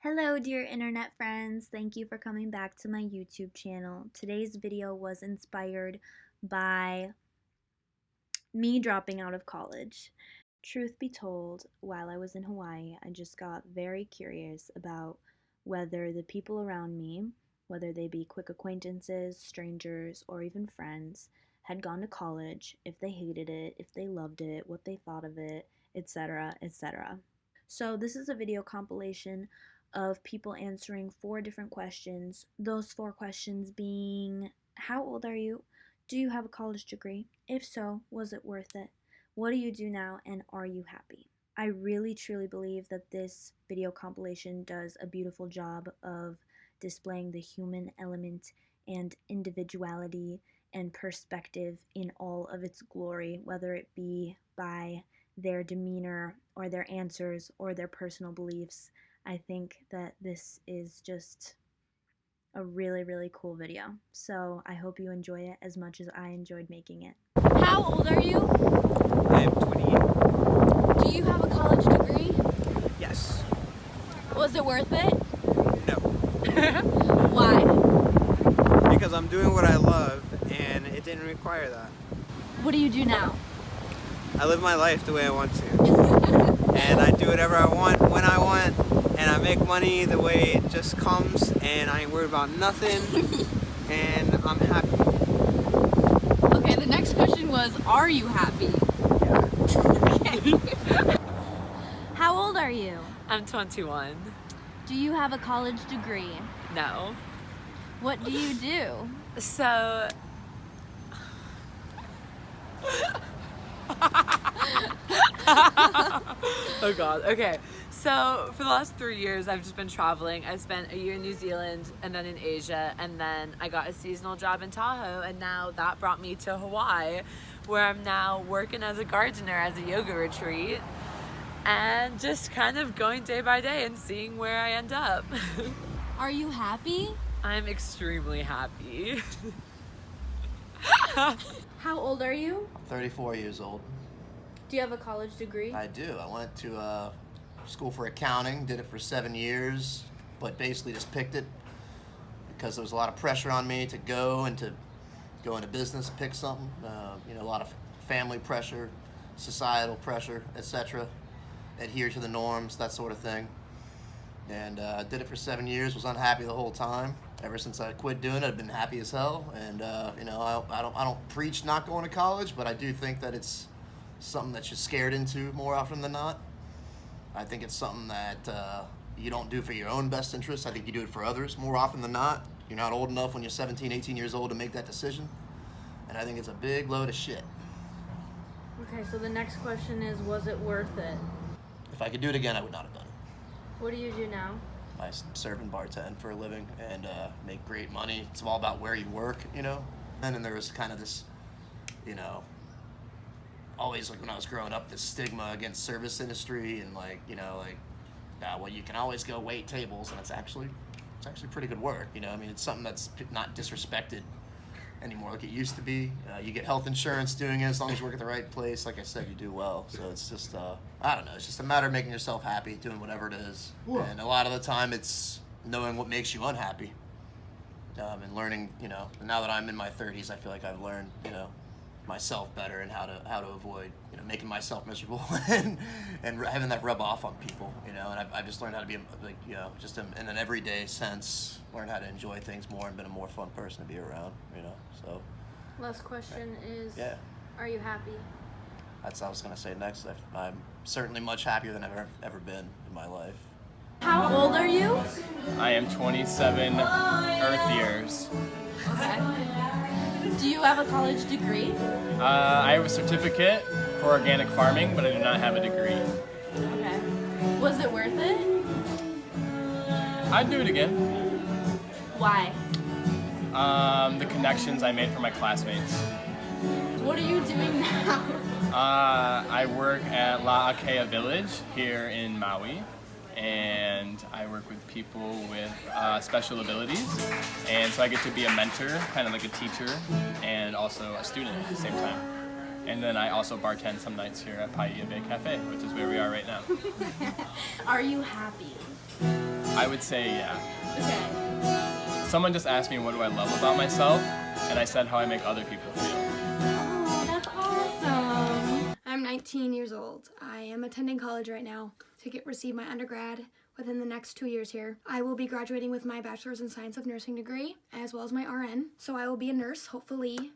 Hello dear internet friends, thank you for coming back to my YouTube channel. Today's video was inspired by me dropping out of college. Truth be told, while I was in Hawaii, I just got very curious about whether the people around me, whether they be quick acquaintances, strangers, or even friends, had gone to college, if they hated it, if they loved it, what they thought of it, etc., etc. So this is a video compilation of people answering 4 different questions. Those 4 questions being, how old are you? Do you have a college degree? If so, was it worth it? What do you do now, and are you happy? I really truly believe that this video compilation does a beautiful job of displaying the human element and individuality and perspective in all of its glory, whether it be by their demeanor or their answers or their personal beliefs. I think that this is just a really cool video. So I hope you enjoy it as much as I enjoyed making it. How old are you? I am 28. Do you have a college degree? Yes. Was it worth it? No. Why? Because I'm doing what I love and it didn't require that. What do you do now? I live my life the way I want to. And I do whatever I want, when I want, and I make money the way it just comes, and I ain't worried about nothing, and I'm happy. Okay, the next question was, are you happy? Okay. How old are you? I'm 21. Do you have a college degree? No. What do you do? So... oh god, okay. So for the last 3 years I've just been traveling. I spent a year in New Zealand and then in Asia, and then I got a seasonal job in Tahoe, and now that brought me to Hawaii, where I'm now working as a gardener as a yoga retreat and just kind of going day by day and seeing where I end up. Are you happy? I'm extremely happy. How old are you? 34 years old. Do you have a college degree? I do. I went to school for accounting, did it for 7 years, but basically just picked it because there was a lot of pressure on me to go and to go into business, pick something. A lot of family pressure, societal pressure, etc. Adhere to the norms, that sort of thing. And did it for 7 years, was unhappy the whole time. Ever since I quit doing it, I've been happy as hell. And I don't preach not going to college, but I do think that it's something that you're scared into more often than not. I think it's something that you don't do for your own best interest. I think you do it for others more often than not. You're not old enough when you're 17, 18 years old to make that decision. And I think it's a big load of shit. Okay, so the next question is, was it worth it? If I could do it again, I would not have done it. What do you do now? I serve and bartend for a living and make great money. It's all about where you work, And then there was kind of this, always like when I was growing up, this stigma against service industry and well, you can always go wait tables, and it's actually pretty good work, It's something that's not disrespected anymore like it used to be. You get health insurance doing it as long as you work at the right place. Like I said, you do well. So it's just, I don't know, it's just a matter of making yourself happy, doing whatever it is. Whoa. And a lot of the time it's knowing what makes you unhappy. And learning, now that I'm in my 30s, I feel like I've learned, myself better and how to avoid, making myself miserable and having that rub off on people, and I've just learned how to be just in an everyday sense, learn how to enjoy things more and been a more fun person to be around, so. Last question is, yeah. Are you happy? That's what I was gonna say next. I'm certainly much happier than I've ever been in my life. How old are you? I am 27 Earth years. Okay. Do you have a college degree? I have a certificate for organic farming, but I do not have a degree. Okay. Was it worth it? I'd do it again. Why? The connections I made from my classmates. What are you doing now? I work at La Akea Village here in Maui, and I work with people with special abilities, and so I get to be a mentor, kind of like a teacher, and also a student at the same time. And then I also bartend some nights here at Paia Bay Cafe, which is where we are right now. Are you happy? I would say yeah. Okay. Someone just asked me what do I love about myself, and I said how I make other people feel. Oh, that's awesome. I'm 19 years old. I am attending college right now to receive my undergrad within the next 2 years here. I will be graduating with my Bachelor's in Science of Nursing degree, as well as my RN. So I will be a nurse, hopefully,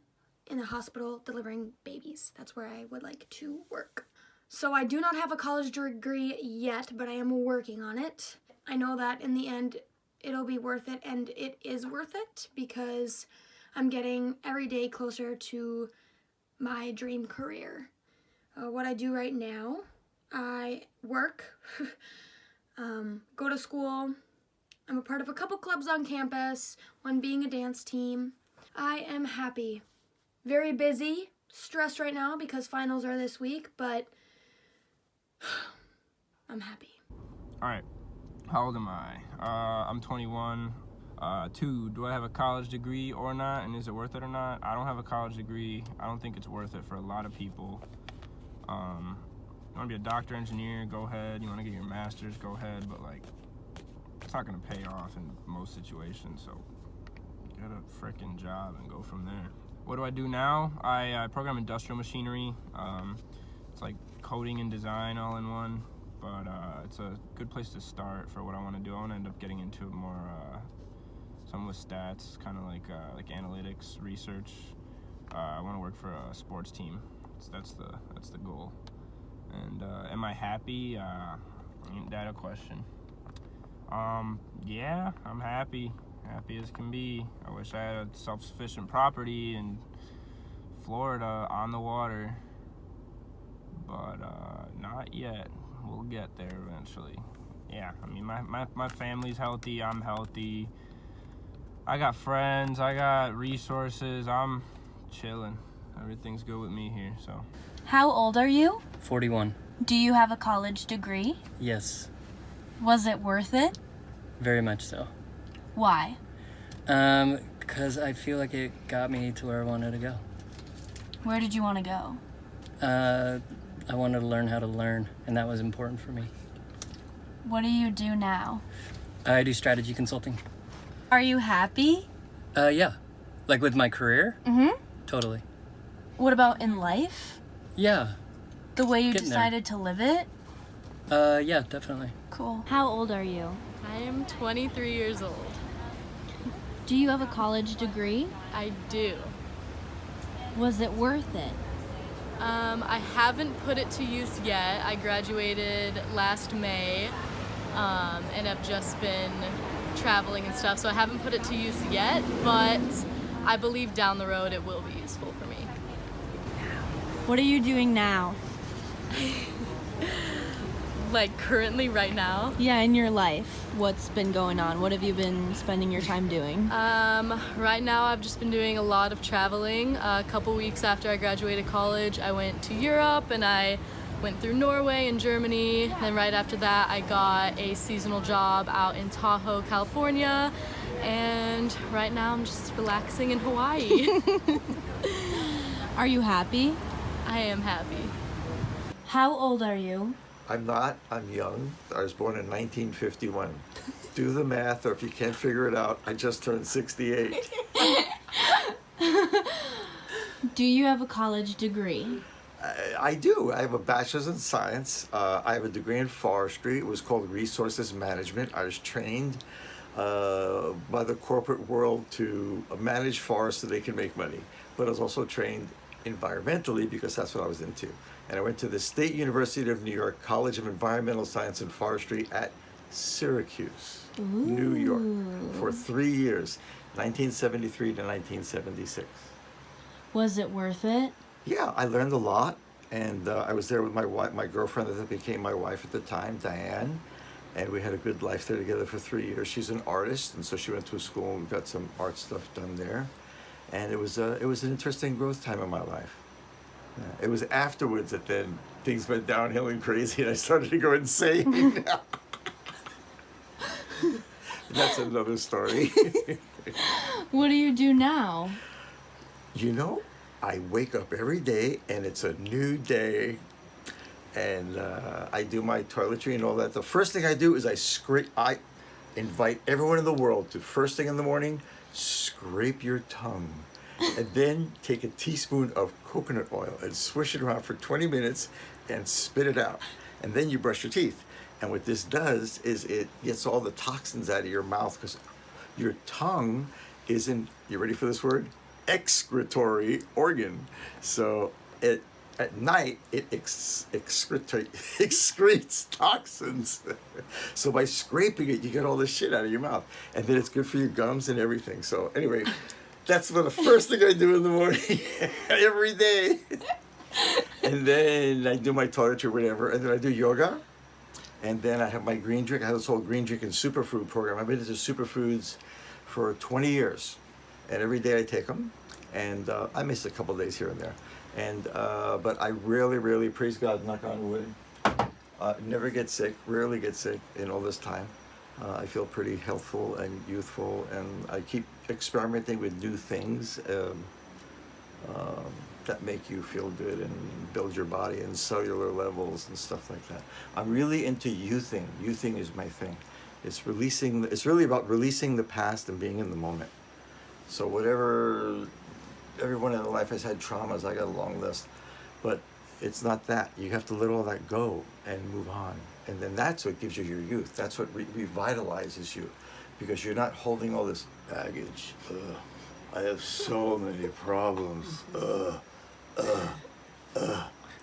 in a hospital delivering babies. That's where I would like to work. So I do not have a college degree yet, but I am working on it. I know that in the end, it'll be worth it, and it is worth it because I'm getting every day closer to my dream career. What I do right now, I work, go to school. I'm a part of a couple clubs on campus, one being a dance team. I am happy. Very busy, stressed right now because finals are this week, but I'm happy. All right, how old am I? I'm 21. 2, do I have a college degree or not, and is it worth it or not? I don't have a college degree. I don't think it's worth it for a lot of people. You want to be a doctor, engineer, go ahead. You want to get your master's, go ahead, but like, it's not going to pay off in most situations, so get a frickin' job and go from there. What do I do now? I program industrial machinery. It's like coding and design all in one, but it's a good place to start for what I want to do. I want to end up getting into more some with stats, kind of like analytics, research. I want to work for a sports team. That's the goal. And am I happy? Ain't that a question? Yeah, I'm happy. Happy as can be. I wish I had a self-sufficient property in Florida on the water, but not yet. We'll get there eventually. Yeah, I mean, my family's healthy. I'm healthy. I got friends. I got resources. I'm chilling. Everything's good with me here, so. How old are you? 41. Do you have a college degree? Yes, Was it worth it? very much so. Why? Because I feel like it got me to where I wanted to go. Where did you want to go? I wanted to learn how to learn, and that was important for me. What do you do now? I do strategy consulting. Are you happy? Yeah. Like with my career? Mm-hmm. Totally. What about in life? Yeah. The way you Getting there. decided to live it? Yeah, definitely. Cool. How old are you? I am 23 years old. Do you have a college degree? I do. Was it worth it? I haven't put it to use yet. I graduated last May and have just been traveling and stuff, so I haven't put it to use yet, but I believe down the road it will be useful for me. What are you doing now? Like currently right now? Yeah, in your life. What's been going on? What have you been spending your time doing? Right now I've just been doing a lot of traveling. A couple weeks after I graduated college, I went to Europe and I went through Norway and Germany. Then right after that, I got a seasonal job out in Tahoe, California. And right now I'm just relaxing in Hawaii. Are you happy? I am happy. How old are you? I'm not. I'm young. I was born in 1951. Do the math, or if you can't figure it out, I just turned 68. Do you have a college degree? I do. I have a bachelor's in science. I have a degree in forestry. It was called resources management. I was trained by the corporate world to manage forests so they can make money. But I was also trained environmentally because that's what I was into. And I went to the State University of New York College of Environmental Science and Forestry at Syracuse, New York, for 3 years, 1973 to 1976. Was it worth it? Yeah, I learned a lot, and I was there with my wife, my girlfriend that became my wife at the time, Diane, and we had a good life there together for 3 years. She's an artist, and so she went to a school and we got some art stuff done there, and it was an interesting growth time in my life. Yeah, it was afterwards that then things went downhill and crazy, and I started to go insane. That's another story. What do you do now? You know, I wake up every day and it's a new day, and I do my toiletry and all that. The first thing I do is invite everyone in the world to first thing in the morning, scrape your tongue, and then take a teaspoon of coconut oil and swish it around for 20 minutes and spit it out. And then you brush your teeth. And what this does is it gets all the toxins out of your mouth, because your tongue isn't, you ready for this word? Excretory organ. So at night, it excretes toxins. So by scraping it, you get all this shit out of your mouth. And then it's good for your gums and everything. So anyway, that's the first thing I do in the morning, every day. And then I do my toiletry or whatever. And then I do yoga. And then I have my green drink. I have this whole green drink and superfood program. I've been into superfoods for 20 years. And every day I take them. And I miss a couple days here and there. And but I really, praise God, knock on wood, never get sick, rarely get sick in all this time. I feel pretty healthful and youthful, and I keep experimenting with new things that make you feel good and build your body and cellular levels and stuff like that. I'm really into youthing. Youthing is my thing. It's really about releasing the past and being in the moment. So whatever, everyone in their life has had traumas. I got a long list, but it's not that. You have to let all that go and move on. And then that's what gives you your youth. That's what revitalizes you, because you're not holding all this baggage. I have so many problems.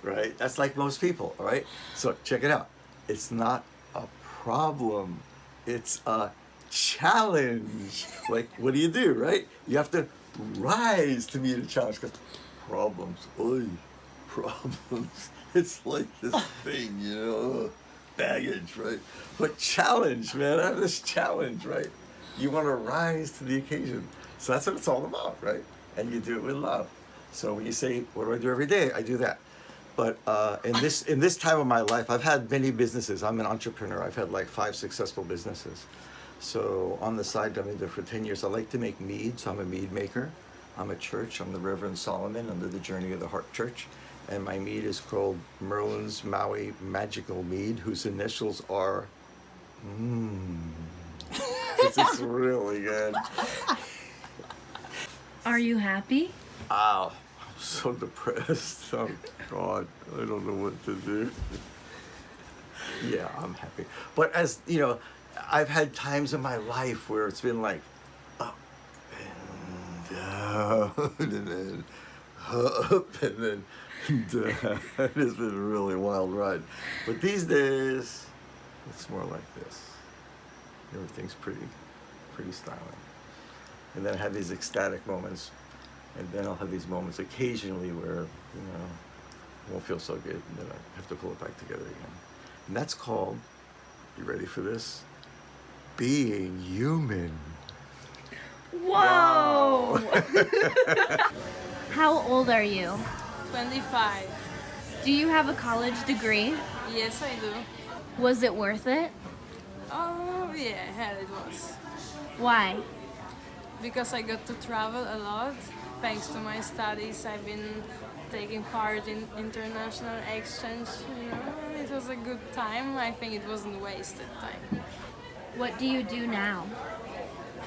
Right? That's like most people, all right? So check it out. It's not a problem. It's a challenge. Like, what do, right? You have to rise to meet a challenge, because problems, problems. It's like this thing, you know, baggage, right? But challenge, man, I have this challenge, right? You want to rise to the occasion. So that's what it's all about, right? And you do it with love. So when you say, what do I do every day? I do that. But in this time of my life, I've had many businesses. I'm an entrepreneur. I've had like 5 successful businesses. So on the side, I've been there for 10 years. I like to make mead, so I'm a mead maker. I'm a church. I'm the Reverend Solomon under the Journey of the Heart Church. And my mead is called Merlin's Maui Magical Mead, whose initials are This is really good. Are you happy? Ow, I'm so depressed. Oh God, I don't know what to do. Yeah, I'm happy. But as you know, I've had times in my life where it's been like up and down and then up and then down. It's been a really wild ride. But these days, it's more like this. Everything's pretty styling. And then I have these ecstatic moments, and then I'll have these moments occasionally where, you know, it won't feel so good, and then I have to pull it back together again. And that's called, you ready for this? Being human. Whoa! How old are you? 25. Do you have a college degree? Yes, I do. Was it worth it? Oh, yeah, it was. Why? Because I got to travel a lot. Thanks to my studies, I've been taking part in international exchange. You know, it was a good time. I think it wasn't wasted time. What do you do now?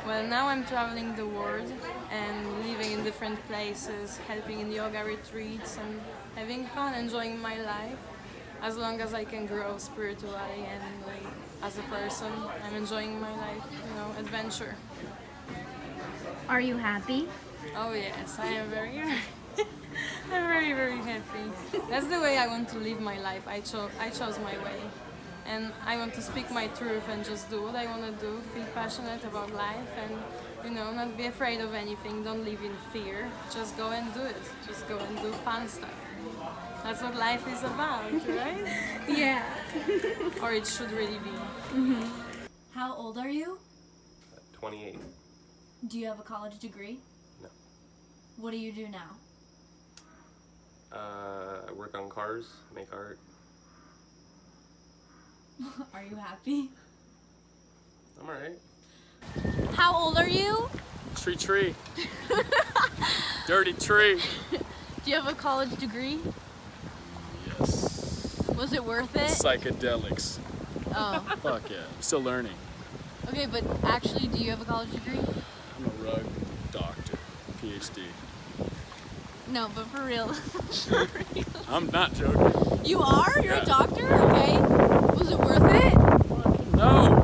Well, now I'm traveling the world and living in different places, helping in yoga retreats and having fun, enjoying my life. As long as I can grow spiritually and as a person, I'm enjoying my life, you know, adventure. Are you happy? Oh yes, I am very, I'm very, very happy. That's the way I want to live my life. I chose my way. And I want to speak my truth and just do what I want to do, feel passionate about life and, you know, not be afraid of anything, don't live in fear. Just go and do it. Just go and do fun stuff. That's what life is about, right? Yeah. Or it should really be. Mm-hmm. How old are you? 28. Do you have a college degree? No. What do you do now? I work on cars, make art. Are you happy? I'm alright. How old are you? Tree. Dirty tree. Do you have a college degree? Yes. Was it worth it? Psychedelics. Oh. Fuck yeah. I'm still learning. Okay, but actually, do you have a college degree? I'm a rug doctor, PhD. No, but for real. I'm not joking. You are? You're Yeah. a doctor? Okay. Was it worth it? No!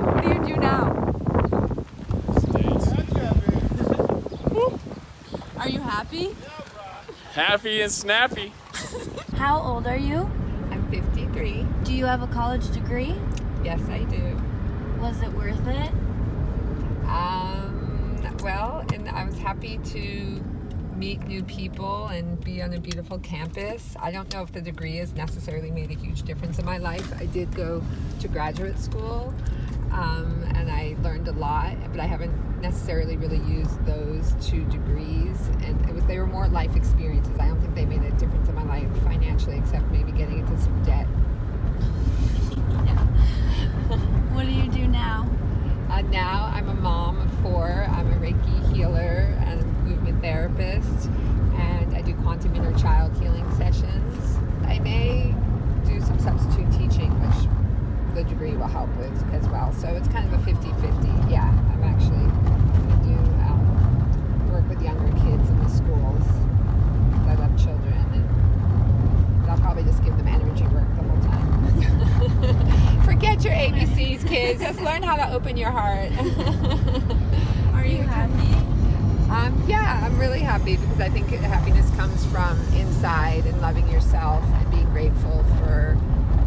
What do you do now? Are you happy? Happy and snappy. How old are you? I'm 53. Do you have a college degree? Yes, I do. Was it worth it? Well, and I was happy to meet new people and be on a beautiful campus. I don't know if the degree has necessarily made a huge difference in my life. I did go to graduate school, and I learned a lot, but I haven't necessarily really used those 2 degrees, and they were more life experiences. I don't think they made a difference in my life financially, except maybe getting into some debt. What do you do now? Now I'm a mom of 4. I'm a Reiki healer and a movement therapist, and I do quantum inner child healing sessions. I may do some substitute teaching, which the degree will help with as well. So it's kind of a 50-50. Yeah, I'm actually going to do work with younger kids in the schools. I love children, and I'll probably just give them energy work the whole time. Forget your ABCs, kids. Just learn how to open your heart. Are you happy? Yeah, I'm really happy because I think happiness comes from inside and loving yourself and being grateful for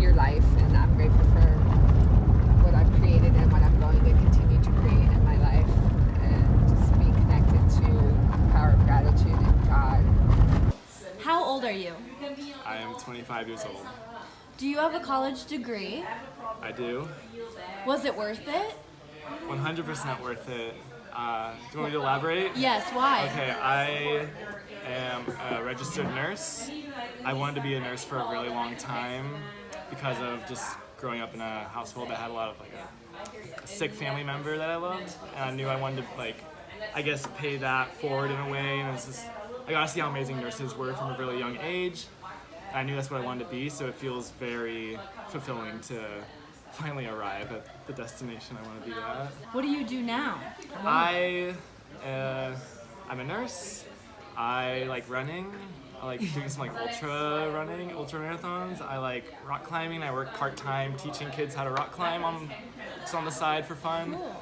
your life. And I'm grateful for what I've created and what I'm going to continue to create in my life. And just be connected to the power of gratitude and God. How old are you? I am 25 years old. Do you have a college degree? I do. Was it worth it? 100% worth it. Do you want me to elaborate? Yes, why? Okay, I am a registered nurse. I wanted to be a nurse for a really long time because of just growing up in a household that had a lot of a sick family member that I loved, and I knew I wanted to I guess pay that forward in a way. And it's just I got to see how amazing nurses were from a really young age. I knew that's what I wanted to be, so it feels very fulfilling to finally arrive at the destination I want to be at. What do you do now? I'm a nurse. I like running. I like doing some ultra running, ultra marathons. I like rock climbing. I work part-time teaching kids how to rock climb just on the side for fun. Cool.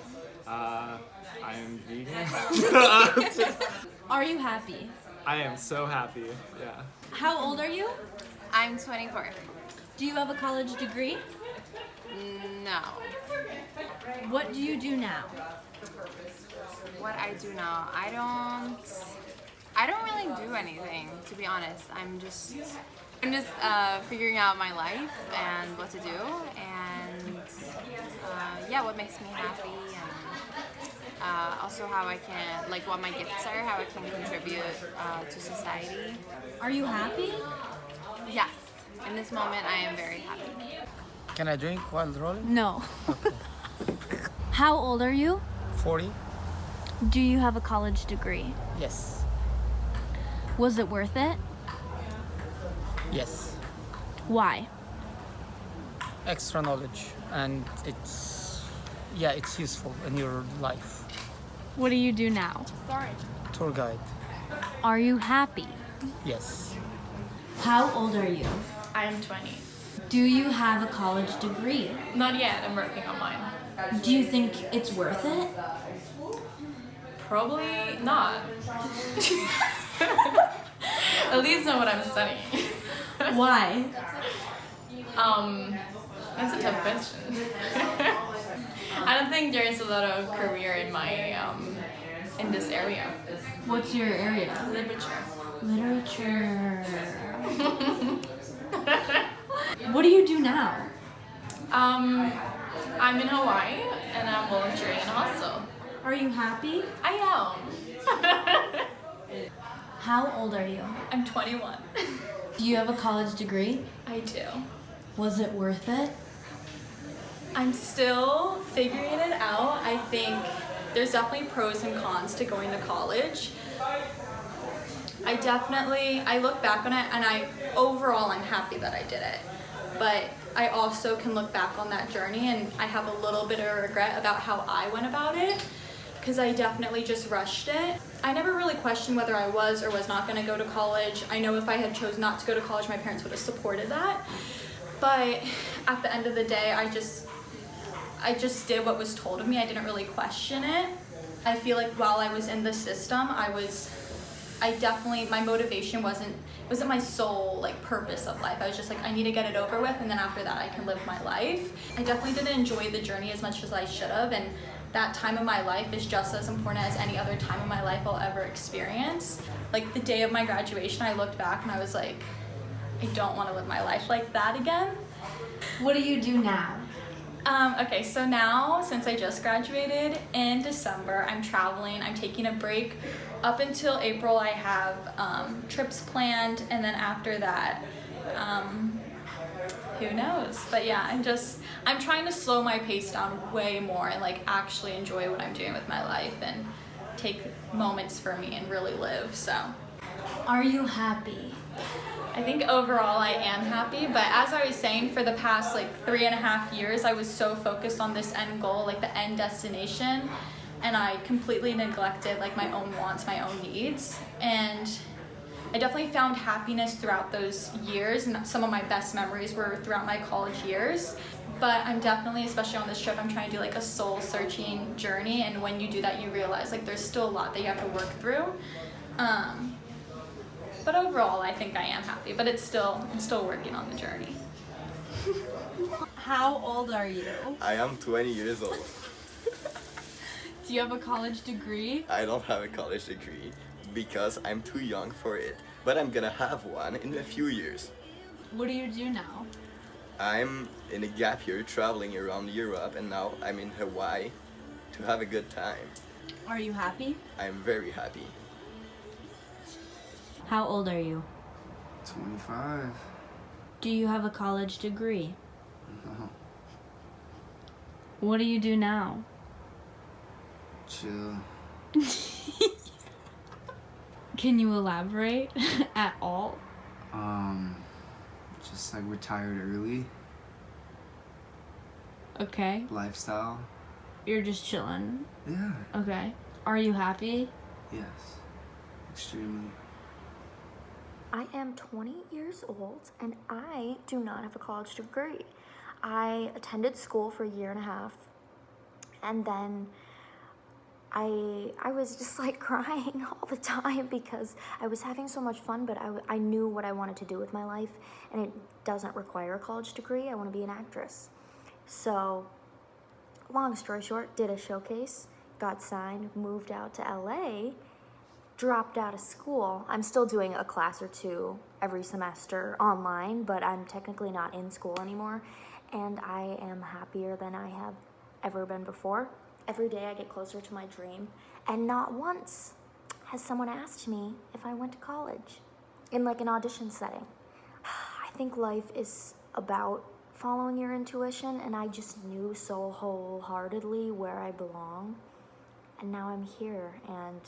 I'm vegan. Are you happy? I am so happy, yeah. How old are you? I'm 24. Do you have a college degree? No. What do you do now? What I do now, I don't really do anything, to be honest. I'm just figuring out my life and what to do, and what makes me happy, and also how I can, what my gifts are, how I can contribute to society. Are you happy? Yes. In this moment, I am very happy. Can I drink while rolling? No. How old are you? 40? Do you have a college degree? Yes. Was it worth it? Yes. Why? Extra knowledge, and it's useful in your life. What do you do now? Sorry. Tour guide. Are you happy? Yes. How old are you? I'm 20. Do you have a college degree? Not yet, I'm working on mine. Do you think it's worth it? Probably not. At least know what I'm studying. Why? That's a tough question. I don't think there's a lot of career in my in this area. What's your area? Literature. Literature. What do you do now? I'm in Hawaii and I'm volunteering in a hostel. Are you happy? I am. How old are you? I'm 21. Do you have a college degree? I do. Was it worth it? I'm still figuring it out. I think there's definitely pros and cons to going to college. I look back on it and overall I'm happy that I did it. But I also can look back on that journey and I have a little bit of regret about how I went about it, because I definitely just rushed it. I never really questioned whether I was or was not going to go to college. I know if I had chose not to go to college, my parents would have supported that. But at the end of the day, I just did what was told of me. I didn't really question it. I feel like while I was in the system, my motivation wasn't my sole like purpose of life. I was just like, I need to get it over with, and then after that I can live my life. I definitely didn't enjoy the journey as much as I should have, and that time of my life is just as important as any other time of my life I'll ever experience. Like the day of my graduation, I looked back and I was like, I don't want to live my life like that again. What do you do now? Okay, so now, since I just graduated in December, I'm traveling. I'm taking a break. Up until April, I have trips planned, and then after that, who knows? But yeah, I'm trying to slow my pace down way more and like actually enjoy what I'm doing with my life and take moments for me and really live, so. Are you happy? I think overall I am happy, but as I was saying, for the past like 3.5 years, I was so focused on this end goal, like the end destination, and I completely neglected like my own wants, my own needs. And I definitely found happiness throughout those years, and some of my best memories were throughout my college years. But I'm definitely, especially on this trip, I'm trying to do like a soul searching journey, and when you do that, you realize like there's still a lot that you have to work through. But overall, I think I am happy, but I'm still working on the journey. How old are you? I am 20 years old. Do you have a college degree? I don't have a college degree because I'm too young for it, but I'm gonna have one in a few years. What do you do now? I'm in a gap year traveling around Europe, and now I'm in Hawaii to have a good time. Are you happy? I'm very happy. How old are you? 25. Do you have a college degree? No. What do you do now? Chill. Can you elaborate at all? Just like retired early. Okay. Lifestyle. You're just chilling. Yeah. Okay. Are you happy? Yes. Extremely. I am 20 years old and I do not have a college degree. I attended school for a year and a half, and then I was just like crying all the time because I was having so much fun, but I knew what I wanted to do with my life, and it doesn't require a college degree. I want to be an actress. So, long story short, did a showcase, got signed, moved out to LA, dropped out of school. I'm still doing a class or two every semester online, but I'm technically not in school anymore, and I am happier than I have ever been before. Every day I get closer to my dream, and not once has someone asked me if I went to college in like an audition setting. I think life is about following your intuition, and I just knew so wholeheartedly where I belong, and now I'm here, and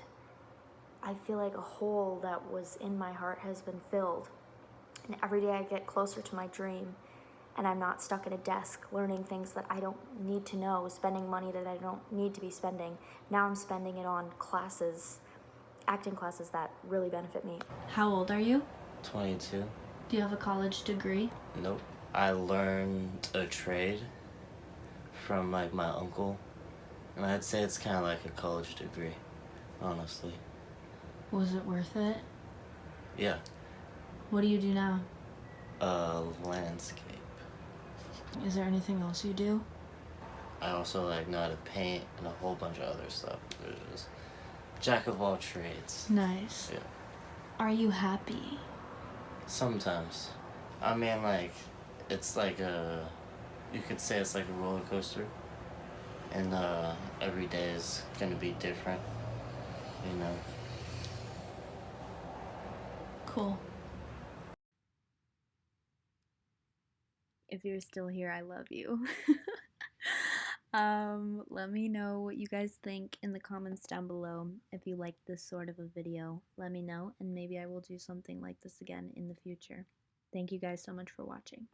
I feel like a hole that was in my heart has been filled. And every day I get closer to my dream, and I'm not stuck at a desk learning things that I don't need to know, spending money that I don't need to be spending. Now I'm spending it on classes, acting classes that really benefit me. How old are you? 22. Do you have a college degree? Nope. I learned a trade from like my uncle, and I'd say it's kind of like a college degree, honestly. Was it worth it? Yeah. What do you do now? Landscape. Is there anything else you do? I also like know how to paint and a whole bunch of other stuff. There's just jack of all trades. Nice. Yeah. Are you happy? Sometimes. I mean, like, it's like you could say it's like a roller coaster, and every day is gonna be different, you know. Cool. If you're still here, I love you. Let me know what you guys think in the comments down below. If you like this sort of a video, let me know, and maybe I will do something like this again in the future. Thank you guys so much for watching.